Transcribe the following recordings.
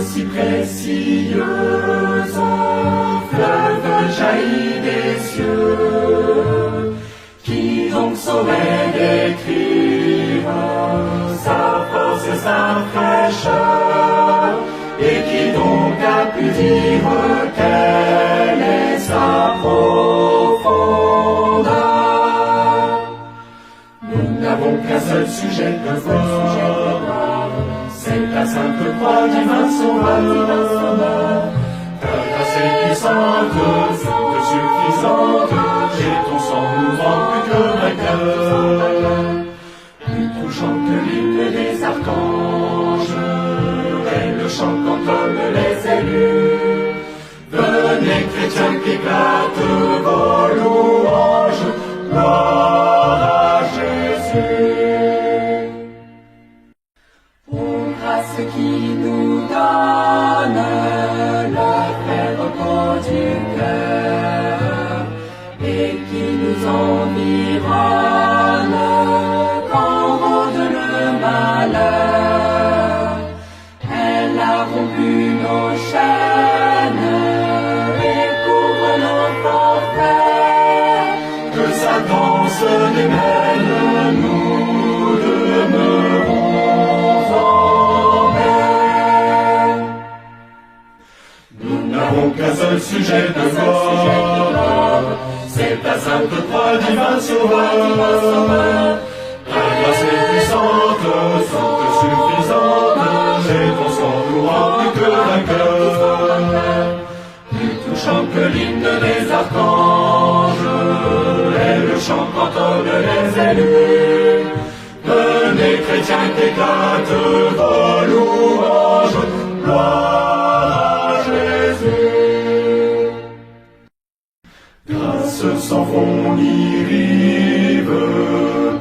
si précieuse, fleuve jaillit des cieux, qui donc saurait décrire sa force et sa fraîcheur, et qui donc a pu dire quelle est sa profondeur. Nous n'avons qu'un seul sujet de voir, c'est la sainte croix divin sauveur. Ta grâce est puissante, toute suffisante, et ton sang nous rend plus que vainqueurs. Plus touchant que l'hymne des archanges, et le chant qu'entonnent les élus. Venez chrétiens qu'éclatent vos louanges, gloire à Jésus. Ô grâce qui nous donne le vrai repos du cœur, et qui nous environne quand rôde le malheur. Elle a rompu nos chaînes et couvre nos forfaits. Que Satan se démêle, nous demeurons en paix. Nous n'avons qu'un seul sujet de gloire, c'est ta sainte croix divin sauveur. Ta grâce est puissante, toute suffisante, et ton sang nous rend plus que vainqueurs. Plus touchant que l'hymne des archanges, et le chant qu'entonnent les élus. Venez chrétiens qu'éclatent vos louanges, gloire à Jésus. Grâce sans fond ni rive,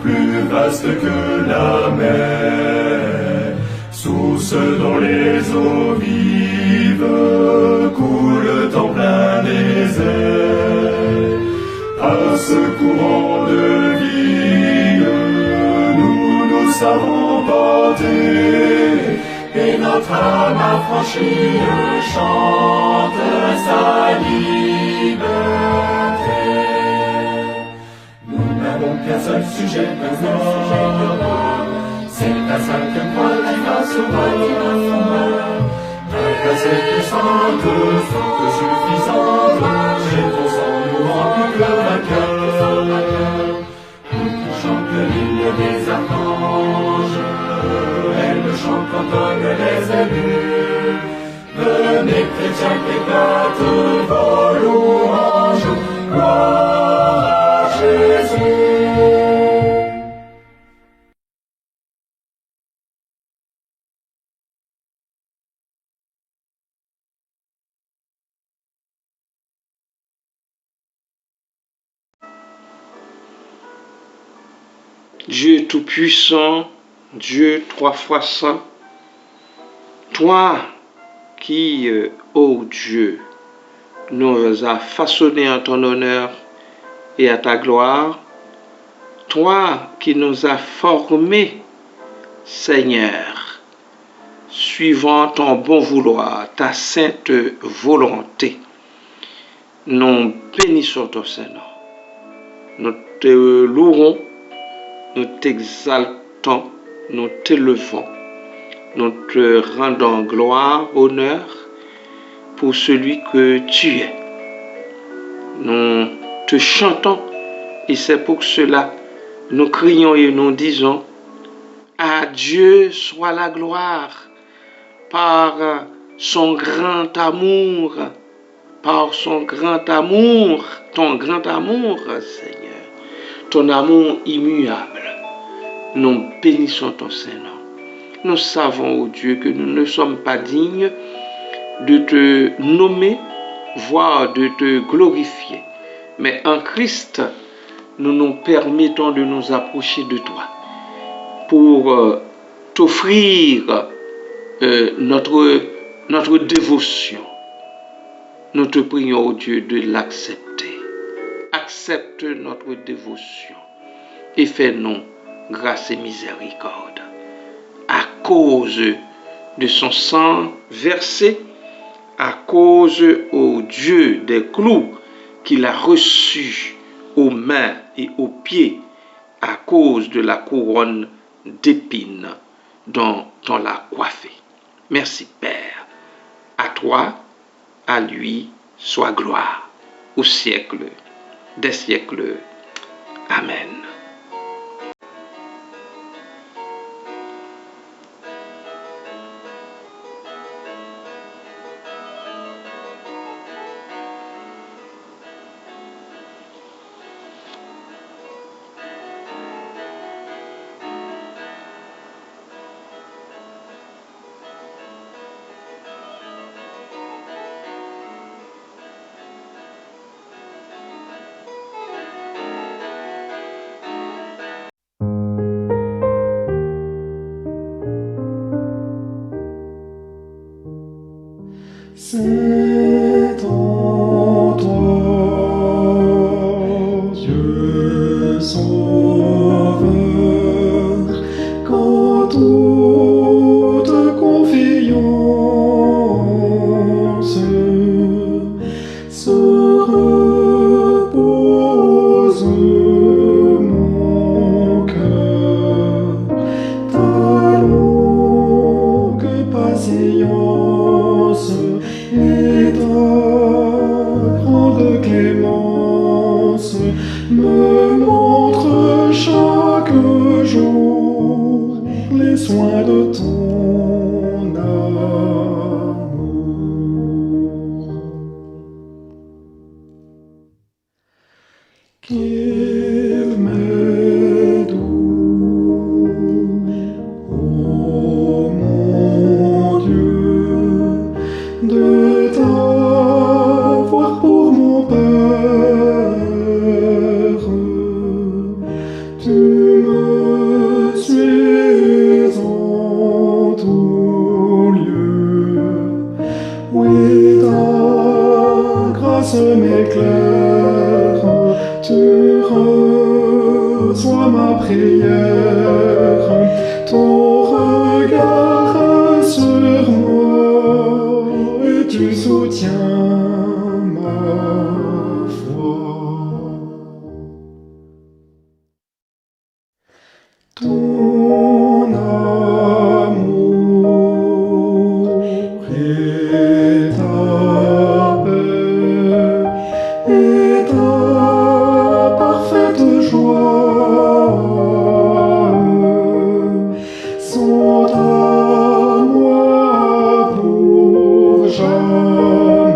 plus vaste que la mer, source dont les eaux vives coulent en plein désert. À ce courant de vie, nous savons porter, et notre âme affranchie chante sa liberté. Nous n'avons qu'un seul sujet de gloire, c'est ta sainte croix divin sauveur. Ta grâce est puissante, toute suffisante, et ton sang nous rend plus que vainqueurs. Plus touchant que l'hymne des archanges, et le chant qu'entonnent les élus. Venez chrétiens qu'éclatent vos louanges, gloire à Jésus. Dieu Tout-Puissant, Dieu trois fois saint, toi qui, ô Dieu, nous as façonnés en ton honneur et à ta gloire, toi qui nous as formés, Seigneur, suivant ton bon vouloir, ta sainte volonté, nous bénissons ton Seigneur. Nous te louons, nous t'exaltons, nous t'élevons, nous te rendons gloire, honneur pour celui que tu es. Nous te chantons et c'est pour cela nous crions et nous disons: à Dieu soit la gloire par son grand amour, par son grand amour, ton grand amour, Seigneur, ton amour immuable. Nous bénissons ton Seigneur. Nous savons, ô Dieu, que nous ne sommes pas dignes de te nommer, voire de te glorifier. Mais en Christ, nous nous permettons de nous approcher de toi pour t'offrir notre dévotion. Nous te prions, ô Dieu, de l'accepter. Accepte notre dévotion et fais-nous grâce et miséricorde à cause de son sang versé à cause, ô Dieu, des clous qu'il a reçus aux mains et aux pieds à cause de la couronne d'épines dont on l'a coiffé. Merci Père. À toi, à lui, soit gloire au siècle des siècles. Amen. C'est en toi, Dieu sauveur, qu'en toute confiance se repose mon cœur. Ta longue patience et ta grande clémence me montre chaque jour les soins de ton amour. Qu'il m'est doux, ô mon Dieu, de t'avoir pour mon Père. Tu me suis en tout lieu. Oui, ta grâce m'éclaire. Tu reçois ma prière. Ton regard sur moi et tu soutiens ma foi. Ton amour et ta paix et ta parfaite joie sont à moi pour jamais.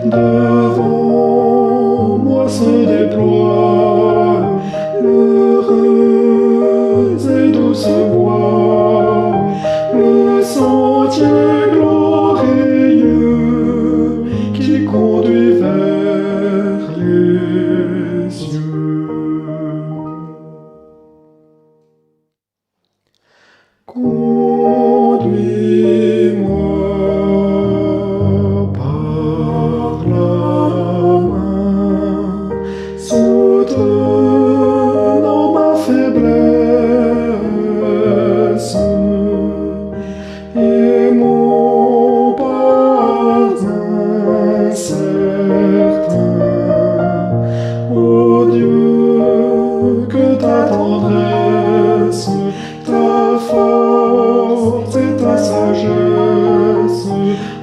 Devant moi se déploie l'heureuse et douce voie, le sentier glorieux qui conduit vers les cieux. Conduis-moi par la main, soutenant ma faiblesse et mon pas incertain. Ô Dieu, que ta tendresse, ta force et ta sagesse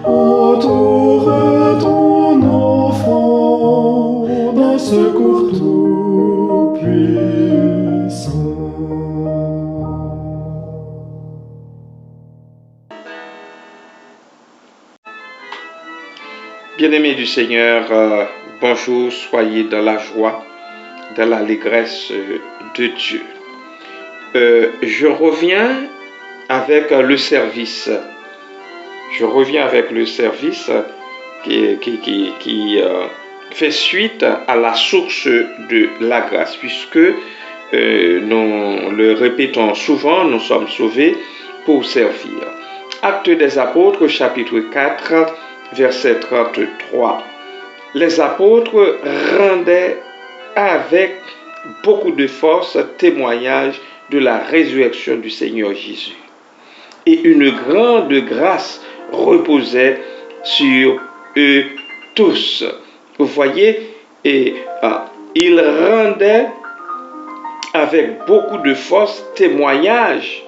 entourent ton enfant d'un secours tout puissant. Bien-aimés du Seigneur, bonjour, soyez dans la joie, dans l'allégresse de Dieu. Je reviens avec le service. Qui fait suite à la source de la grâce, puisque nous le répétons souvent, nous sommes sauvés pour servir. Actes des Apôtres, chapitre 4, verset 33. Les apôtres rendaient avec beaucoup de force témoignage de la résurrection du Seigneur Jésus. et une grande grâce reposait sur eux tous. Vous voyez, et il rendait avec beaucoup de force témoignage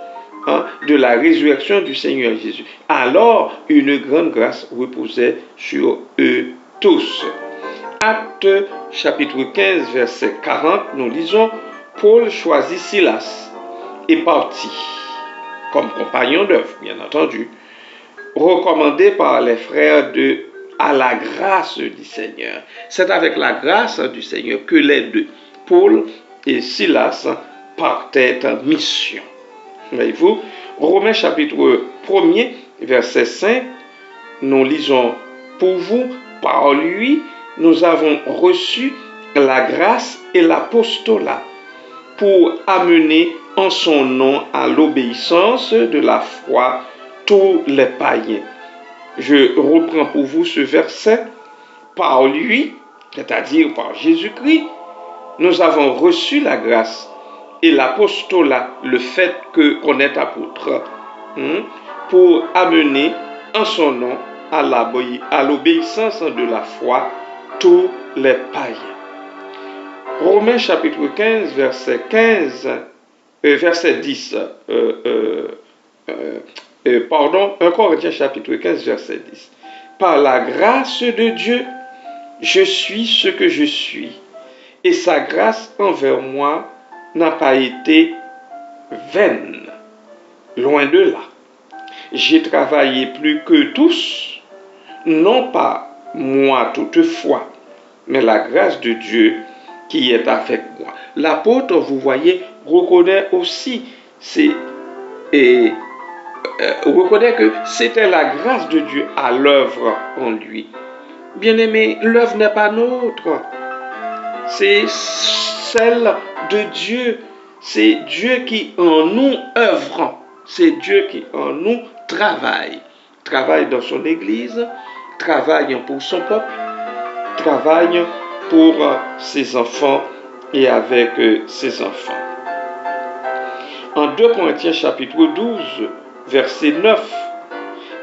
de la résurrection du Seigneur Jésus. Alors, une grande grâce reposait sur eux tous. Acte chapitre 15, verset 40, nous lisons, Paul choisit Silas et partit, comme compagnon d'œuvre, bien entendu, recommandé par les frères à la grâce du Seigneur. C'est avec la grâce du Seigneur que les deux, Paul et Silas, partaient en mission. Voyez-vous, Romains chapitre 1er, verset 5, nous lisons, pour vous, par lui, nous avons reçu la grâce et l'apostolat pour amener en son nom à l'obéissance de la foi tous les païens. Je reprends pour vous ce verset. Par lui, c'est-à-dire par Jésus-Christ, nous avons reçu la grâce et l'apostolat, le fait qu'on est apôtre, pour amener en son nom à l'obéissance de la foi tous les païens. Romains chapitre 15, verset 10. 1 Corinthiens chapitre 15, verset 10. Par la grâce de Dieu, je suis ce que je suis, et sa grâce envers moi n'a pas été vaine. Loin de là. J'ai travaillé plus que tous, non pas moi toutefois, mais la grâce de Dieu qui est avec moi. L'apôtre, vous voyez, reconnaît aussi, reconnaît que c'était la grâce de Dieu à l'œuvre en lui. Bien-aimé, l'œuvre n'est pas nôtre, c'est celle de Dieu. C'est Dieu qui en nous œuvre, c'est Dieu qui en nous travaille dans son Église, travaille pour son peuple, travaille pour ses enfants et avec ses enfants. En 2 Corinthiens chapitre 12, verset 9,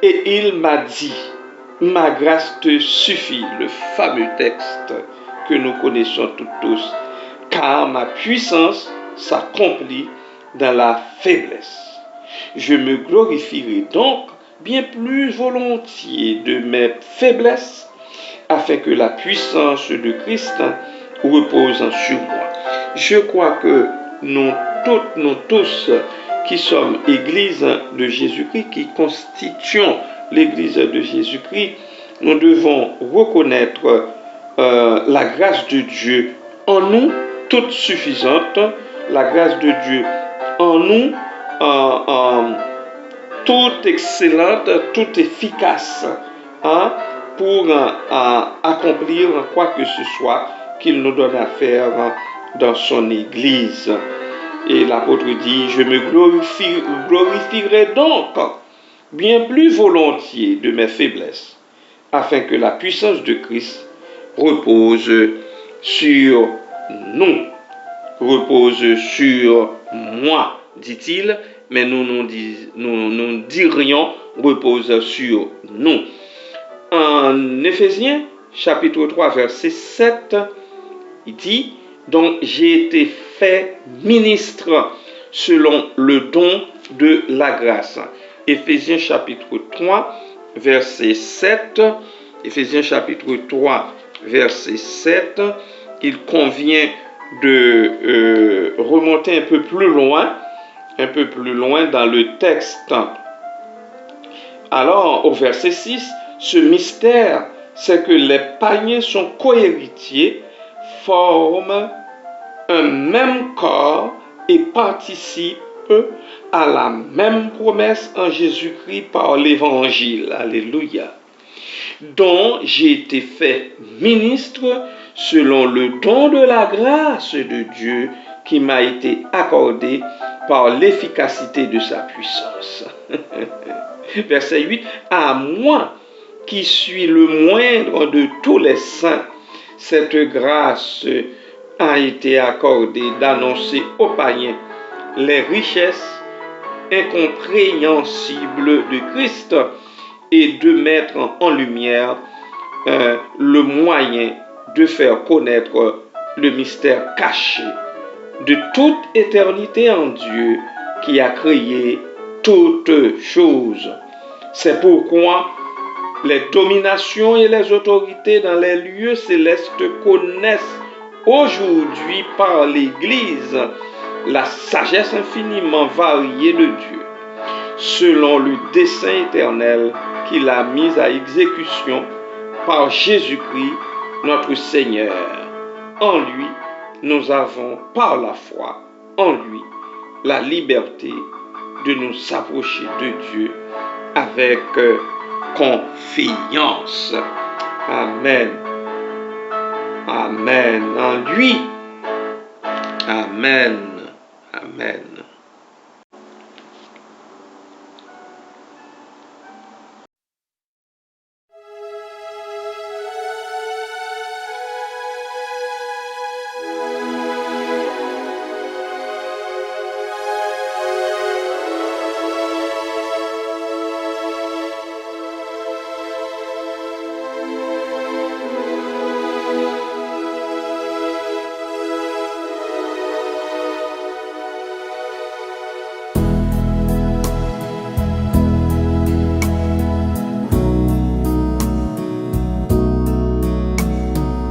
et il m'a dit, ma grâce te suffit, le fameux texte que nous connaissons tous, car ma puissance s'accomplit dans la faiblesse. Je me glorifierai donc bien plus volontiers de mes faiblesses, afin que la puissance de Christ repose sur moi. Je crois que nous tous qui sommes Église de Jésus-Christ, qui constituons l'Église de Jésus-Christ, nous devons reconnaître la grâce de Dieu en nous, toute suffisante, la grâce de Dieu en nous, toute excellente, toute efficace, pour accomplir quoi que ce soit qu'il nous donne à faire dans son Église. Et l'apôtre dit, je me glorifierai donc bien plus volontiers de mes faiblesses, afin que la puissance de Christ repose sur nous, repose sur moi, dit-il, mais nous dirions repose sur nous. En Éphésiens, chapitre 3, verset 7, il dit, donc j'ai été fait ministre selon le don de la grâce. Éphésiens chapitre 3, verset 7, Éphésiens chapitre 3, verset 7, il convient de remonter un peu plus loin dans le texte. Alors, au verset 6, ce mystère, c'est que les païens sont cohéritiers, forment un même corps et participent à la même promesse en Jésus-Christ par l'Évangile. Alléluia. Dont j'ai été fait ministre selon le don de la grâce de Dieu qui m'a été accordé par l'efficacité de sa puissance. Verset 8. À moi qui suis le moindre de tous les saints, cette grâce a été accordée d'annoncer aux païens les richesses incompréhensible de Christ et de mettre en lumière le moyen de faire connaître le mystère caché de toute éternité en Dieu qui a créé toutes choses. C'est pourquoi les dominations et les autorités dans les lieux célestes connaissent aujourd'hui par l'Église la sagesse infiniment variée de Dieu, selon le dessein éternel qu'il a mis à exécution par Jésus-Christ, notre Seigneur. En lui, nous avons, par la foi, en lui, la liberté de nous approcher de Dieu avec confiance. Amen. Amen. En lui. Amen. Amen.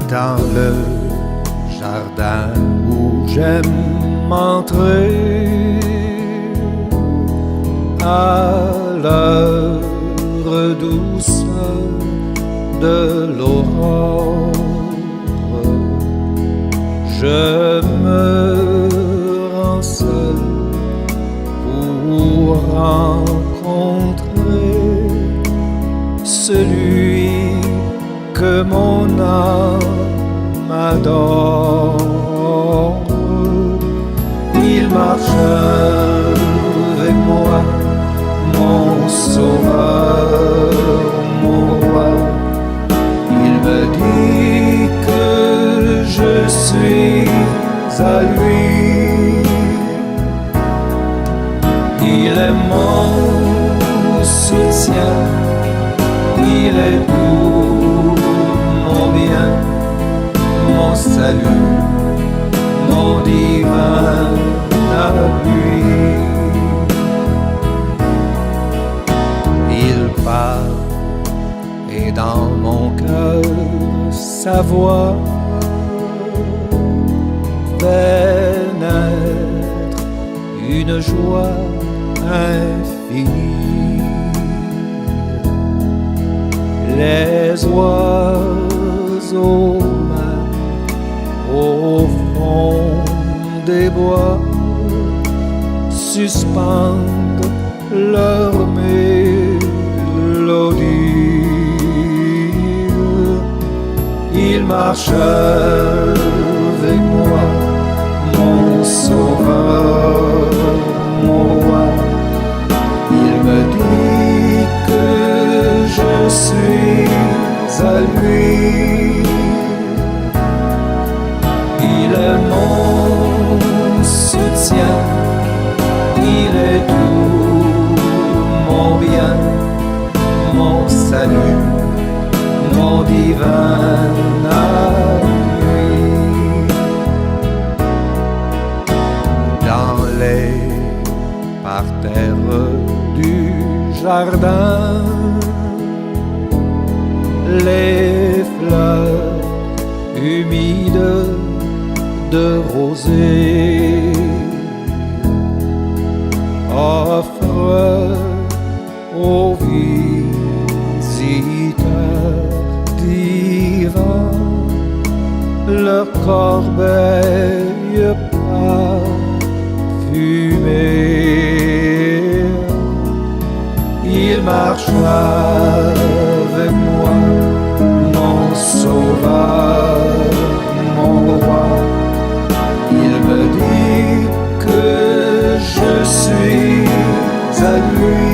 Dans le jardin où j'aime entrer à l'heure douce de l'aurore, je me rends seul pour rencontrer celui que mon âme adore. Il marche avec moi, mon sauveur, mon roi. Il me dit que je suis à lui. Il est mon soutien, il est tout mon bien, mon salut, mon divin appui. Il parle et dans mon cœur sa voix fait naître une joie infinie. Les oiseaux même au fond des bois suspendent leur mélodie. Il marche avec moi, mon sauveur, mon roi. Il me dit que je suis à lui. Il est mon soutien, il est tout mon bien, mon salut, mon divin appui. Dans les parterres du jardin, les fleurs humides de rosée offrent aux visiteurs divins leur corbeille parfumée. Il marche avec moi, mon sauveur, mon roi. Il me dit que je suis à lui.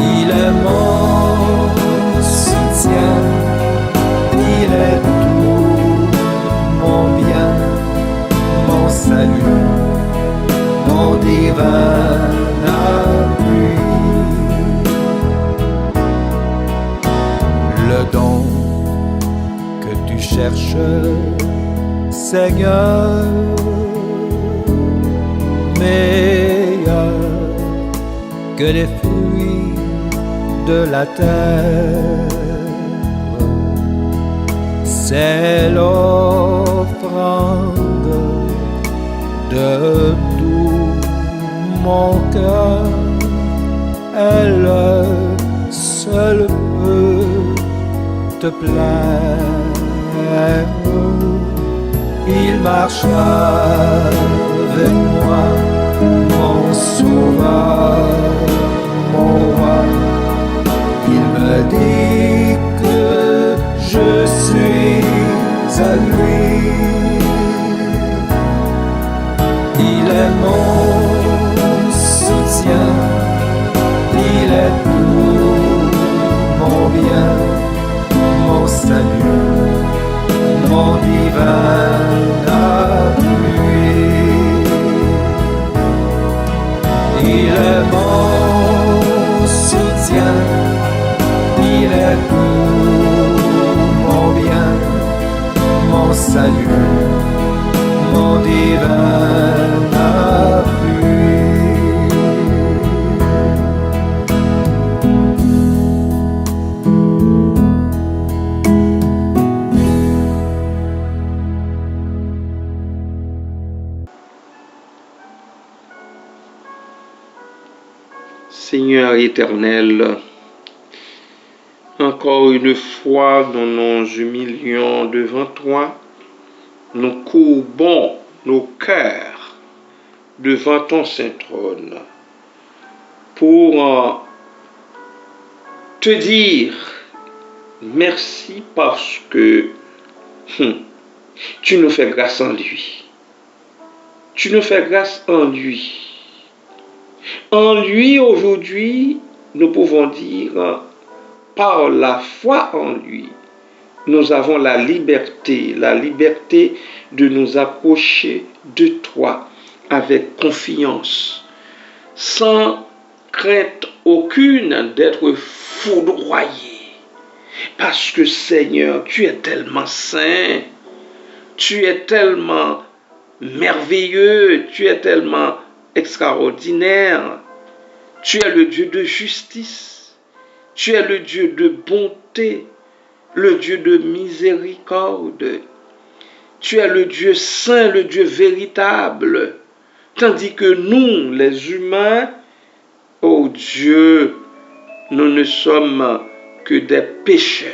Il est mon soutien, il est tout mon bien, mon salut, divin appui. Le don que tu cherches, Seigneur, meilleur que les fruits de la terre, c'est l'offrande de tout mon cœur. Elle seule peut te plaire. Il marche avec moi, mon sauveur, mon roi. Il me dit que je suis à lui. Il est mon soutien, il est tout mon bien, mon salut, mon divin appui. Il est mon soutien, il est tout mon bien, mon salut, mon divin appui. Seigneur éternel, encore une fois, nous nous humilions devant toi, nous courbons nos cœurs devant ton saint trône pour te dire merci parce que tu nous fais grâce en lui. Tu nous fais grâce en lui. En lui, aujourd'hui, nous pouvons dire, par la foi en lui, nous avons la liberté de nous approcher de toi avec confiance, sans crainte aucune d'être foudroyé. Parce que Seigneur, tu es tellement saint, tu es tellement merveilleux, tu es tellement extraordinaire. Tu es le Dieu de justice, tu es le Dieu de bonté, le Dieu de miséricorde. Tu es le Dieu saint, le Dieu véritable. Tandis que nous, les humains, oh Dieu, nous ne sommes que des pécheurs.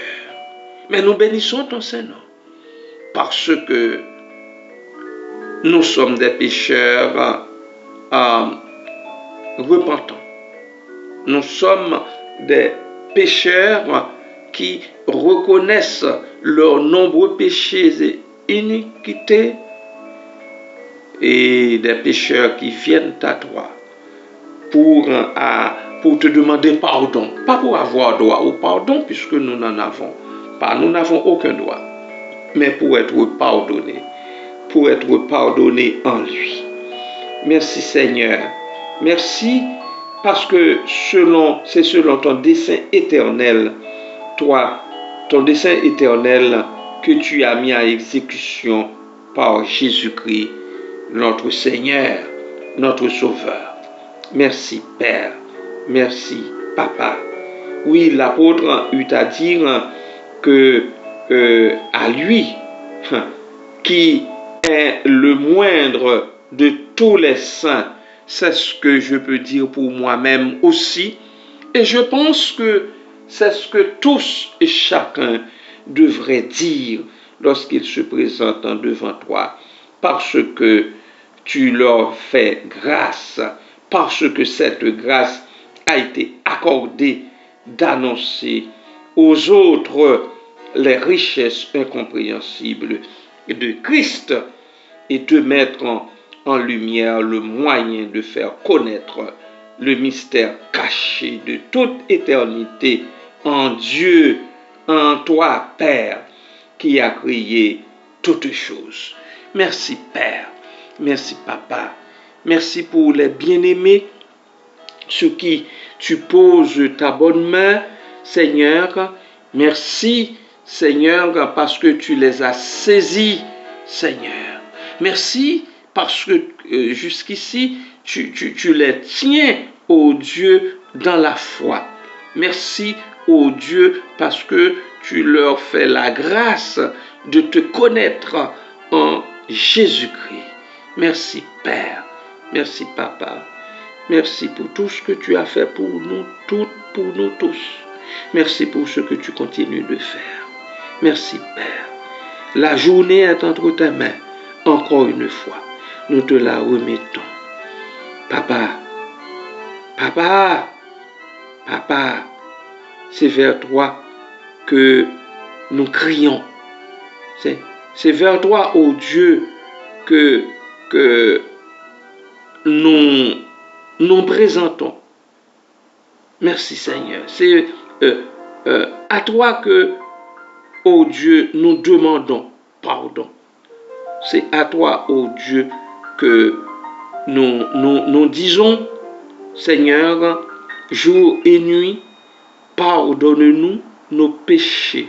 Mais nous bénissons ton Saint-Nom parce que nous sommes des pécheurs repentants. Nous sommes des pécheurs qui reconnaissent leurs nombreux péchés et iniquités et des pécheurs qui viennent à toi pour te demander pardon. Pas pour avoir droit au pardon puisque nous n'en avons pas. Nous n'avons aucun droit. Mais pour être pardonnés. Pour être pardonnés en lui. Merci Seigneur. Merci parce que c'est selon ton dessein éternel, toi, ton dessein éternel que tu as mis à exécution par Jésus-Christ, notre Seigneur, notre Sauveur. Merci Père, merci Papa. Oui, l'apôtre eut à dire que à lui, qui est le moindre de tous les saints, c'est ce que je peux dire pour moi-même aussi. Et je pense que c'est ce que tous et chacun devrait dire lorsqu'ils se présentent devant toi. Parce que tu leur fais grâce. Parce que cette grâce a été accordée d'annoncer aux autres les richesses incompréhensibles de Christ et de mettre en lumière le moyen de faire connaître le mystère caché de toute éternité en Dieu, en toi, Père, qui a créé toutes choses. Merci, Père. Merci, Papa. Merci pour les bien-aimés, sur qui tu poses ta bonne main, Seigneur. Merci, Seigneur, parce que tu les as saisis, Seigneur. Merci parce que jusqu'ici, tu les tiens, ô Dieu, dans la foi. Merci, ô Dieu, parce que tu leur fais la grâce de te connaître en Jésus-Christ. Merci, Père. Merci, Papa. Merci pour tout ce que tu as fait pour nous toutes, pour nous tous. Merci pour ce que tu continues de faire. Merci, Père. La journée est entre tes mains. Encore une fois, nous te la remettons. Papa, Papa, Papa, c'est vers toi que nous crions. C'est vers toi, ô Dieu, que nous présentons. Merci, Seigneur. C'est à toi que, ô Dieu, nous demandons pardon. C'est à toi, ô Dieu, que nous disons, Seigneur, jour et nuit, pardonne-nous nos péchés,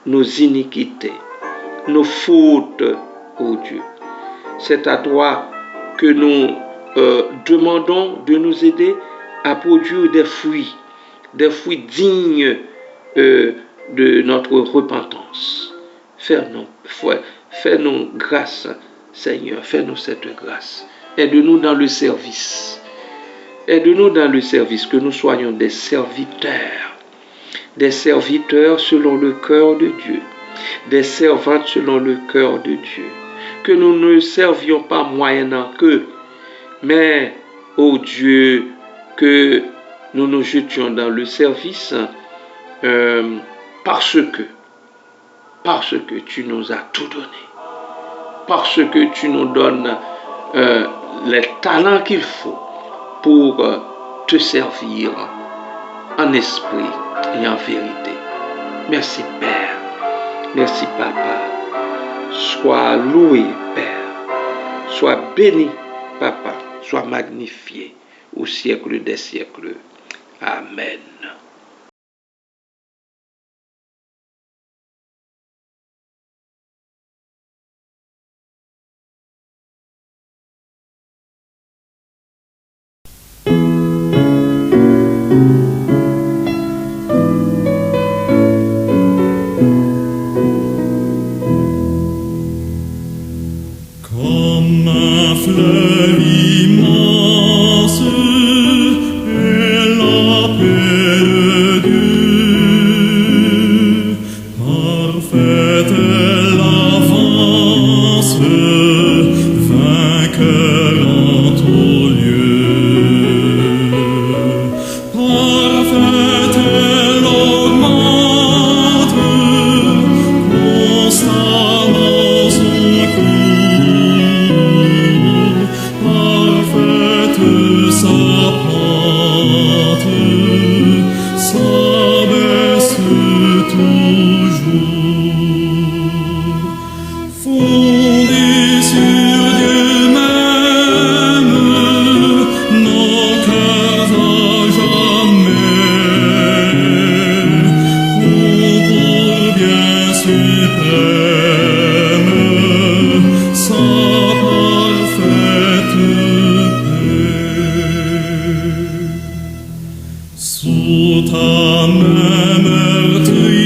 nos iniquités, nos fautes, ô Dieu. C'est à toi que nous demandons de nous aider à produire des fruits dignes de notre repentance. Fais-nous grâce, Seigneur, fais-nous cette grâce. Aide-nous dans le service. Aide-nous dans le service, que nous soyons des serviteurs selon le cœur de Dieu, des servantes selon le cœur de Dieu. Que nous ne servions pas moyennant que, mais, ô Dieu, que nous nous jetions dans le service parce que tu nous as tout donné, parce que tu nous donnes les talents qu'il faut pour te servir en esprit et en vérité. Merci, Père. Merci, Papa. Sois loué, Père. Sois béni, Papa. Sois magnifié au siècle des siècles. Amen. Comme un fleuve immense est la paix de Dieu, parfaite est l'avance, vainqueur en tout lieu. Parfaite est l'augmente, constamment son cours. Parfaite sa pente, s'abaisse toujours. Fondée sur Dieu même, nos cœurs à jamais, pour bien suprême, sa parfaite paix. Sous ta main meurtrière,